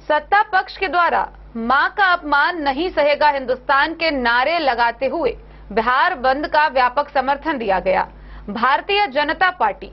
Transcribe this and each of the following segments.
सत्ता पक्ष के द्वारा मां का अपमान नहीं सहेगा हिंदुस्तान के नारे लगाते हुए बिहार बंद का व्यापक समर्थन दिया गया। भारतीय जनता पार्टी,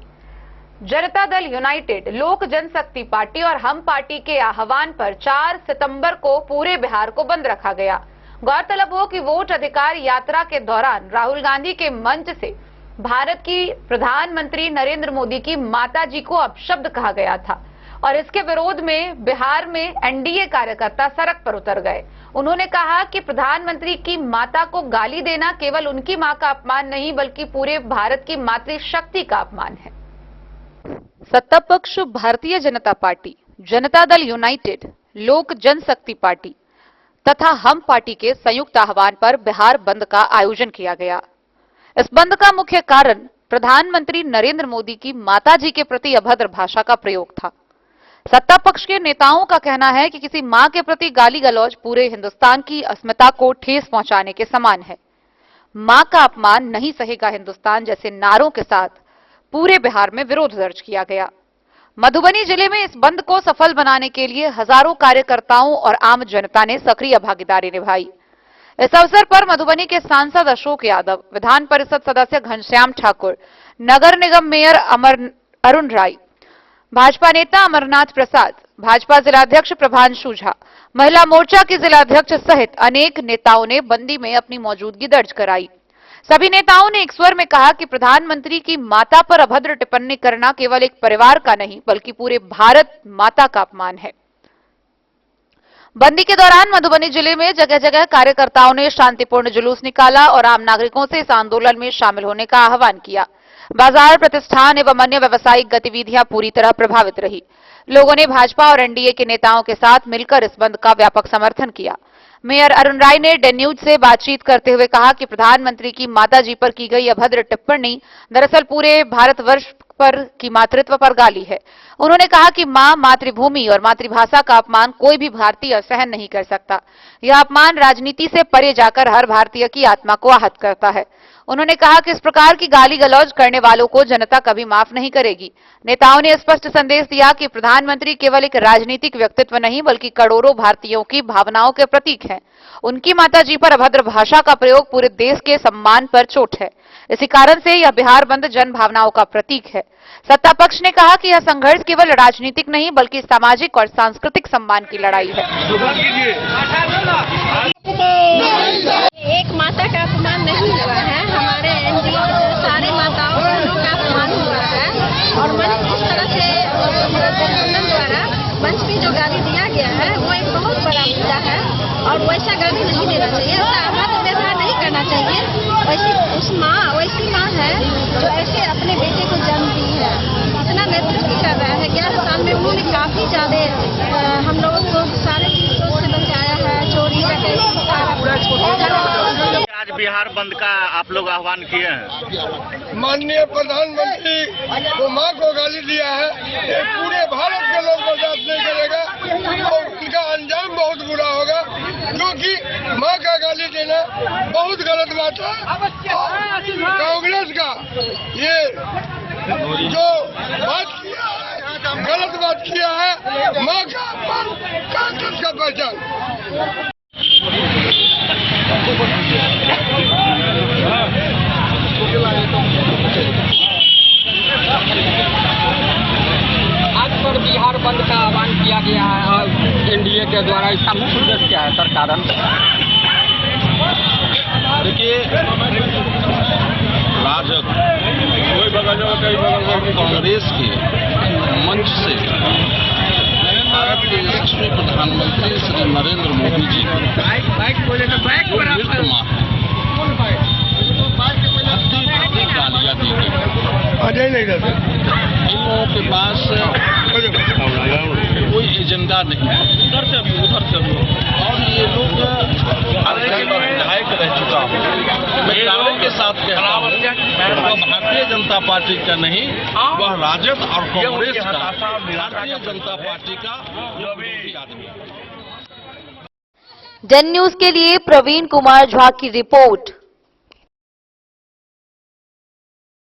जनता दल यूनाइटेड, लोक जनशक्ति पार्टी और हम पार्टी के आह्वान पर 4 सितंबर को पूरे बिहार को बंद रखा गया। गौरतलब हो कि वोट अधिकार यात्रा के दौरान राहुल गांधी के मंच से भारत की प्रधानमंत्री नरेंद्र मोदी की माताजी को अपशब्द कहा गया था और इसके विरोध में बिहार में एनडीए कार्यकर्ता सड़क पर उतर गए। उन्होंने कहा कि प्रधानमंत्री की माता को गाली देना केवल उनकी मां का अपमान नहीं बल्कि पूरे भारत की मातृशक्ति का अपमान है। सत्ता पक्ष भारतीय जनता पार्टी, जनता दल यूनाइटेड, लोक जनशक्ति पार्टी तथा हम पार्टी के संयुक्त आह्वान पर बिहार बंद का आयोजन किया गया। इस बंद का मुख्य कारण प्रधानमंत्री नरेंद्र मोदी की माताजी के प्रति अभद्र भाषा का प्रयोग था। सत्ता पक्ष के नेताओं का कहना है कि किसी मां के प्रति गाली गलौज पूरे हिंदुस्तान की अस्मिता को ठेस पहुंचाने के समान है। मां का अपमान नहीं सहेगा हिंदुस्तान जैसे नारों के साथ पूरे बिहार में विरोध दर्ज किया गया। मधुबनी जिले में इस बंद को सफल बनाने के लिए हजारों कार्यकर्ताओं और आम जनता ने सक्रिय भागीदारी निभाई। इस अवसर पर मधुबनी के सांसद अशोक यादव, विधान परिषद सदस्य घनश्याम ठाकुर, नगर निगम मेयर अरुण राय, भाजपा नेता अमरनाथ प्रसाद, भाजपा जिलाध्यक्ष प्रभांशु झा, महिला मोर्चा के जिलाध्यक्ष सहित अनेक नेताओं ने बंदी में अपनी मौजूदगी दर्ज कराई। सभी नेताओं ने एक स्वर में कहा कि प्रधानमंत्री की माता पर अभद्र टिप्पणी करना केवल एक परिवार का नहीं बल्कि पूरे भारत माता का अपमान है। बंदी के दौरान मधुबनी जिले में जगह जगह कार्यकर्ताओं ने शांतिपूर्ण जुलूस निकाला और आम नागरिकों से इस आंदोलन में शामिल होने का आह्वान किया। बाजार, प्रतिष्ठान एवं अन्य व्यावसायिक गतिविधियां पूरी तरह प्रभावित रही। लोगों ने भाजपा और एनडीए के नेताओं के साथ मिलकर इस बंद का व्यापक समर्थन किया। मेयर अरुण राय ने डे न्यूज से बातचीत करते हुए कहा कि प्रधानमंत्री की माताजी पर की गई अभद्र टिप्पणी दरअसल पूरे भारतवर्ष पर की मातृत्व पर गाली है। उन्होंने कहा कि मां, मातृभूमि और मातृभाषा का अपमान कोई भी भारतीय सहन नहीं कर सकता। यह अपमान राजनीति से परे जाकर हर भारतीय की आत्मा को आहत करता है। उन्होंने कहा कि इस प्रकार की गाली गलौज करने वालों को जनता कभी माफ नहीं करेगी। नेताओं ने स्पष्ट संदेश दिया कि प्रधानमंत्री केवल एक राजनीतिक व्यक्तित्व नहीं बल्कि करोड़ों भारतीयों की भावनाओं के प्रतीक हैं। उनकी माताजी पर अभद्र भाषा का प्रयोग पूरे देश के सम्मान पर चोट है। इसी कारण से यह बिहार बंद जन भावनाओं का प्रतीक है। सत्ता पक्ष ने कहा कि यह संघर्ष केवल राजनीतिक नहीं बल्कि सामाजिक और सांस्कृतिक सम्मान की लड़ाई है। एक माता का अपमान नहीं हुआ है, हमारे एनजीओ सारे माताओं बहनों का अपमान हुआ है और मंच जिस तरह से गठबंधन द्वारा मंच की जो गाली दिया गया है वो एक बहुत बड़ा मुद्दा है और वैसा गाली नहीं देना चाहिए, ऐसा अभद्र व्यवहार नहीं करना चाहिए। वैसी माँ है जो ऐसे अपने बेटे को जन्म दी है, इतना नेतृत्व कर रहा है। 11 साल में उन्होंने काफी ज्यादा हम लोगों को सारे चीजों से बचाया है, चोरी आज बिहार बंद का आप लोग आह्वान किए हैं। माननीय प्रधानमंत्री को मां को गाली दिया है, ये पूरे भारत के लोग बर्दाश्त नहीं करेगा और उनका अंजाम बहुत बुरा होगा, क्योंकि मां का गाली देना बहुत गलत बात है। कांग्रेस का ये जो बात किया है, गलत बात किया है, मां का अपमान कांग्रेस का पहचान। आज पर बिहार बंद का आह्वान किया गया है और एनडीए के द्वारा इसका मुख्य उद्देश्य क्या है सर? कारण देखिए, राजद कांग्रेस के मंच से भारत के यशस्वी प्रधानमंत्री श्री नरेंद्र मोदी जी गालियाँ दी गई। इन लोगों के पास कोई एजेंडा नहीं, उधर से और ये लोग विधायक रह चुका हूँ, मैं दावे के साथ कह रहा हूँ वह भारतीय जनता पार्टी का नहीं, वह राजद और कांग्रेस का, भारतीय जनता पार्टी का आदमी। डे न्यूज के लिए प्रवीण कुमार झा की रिपोर्ट।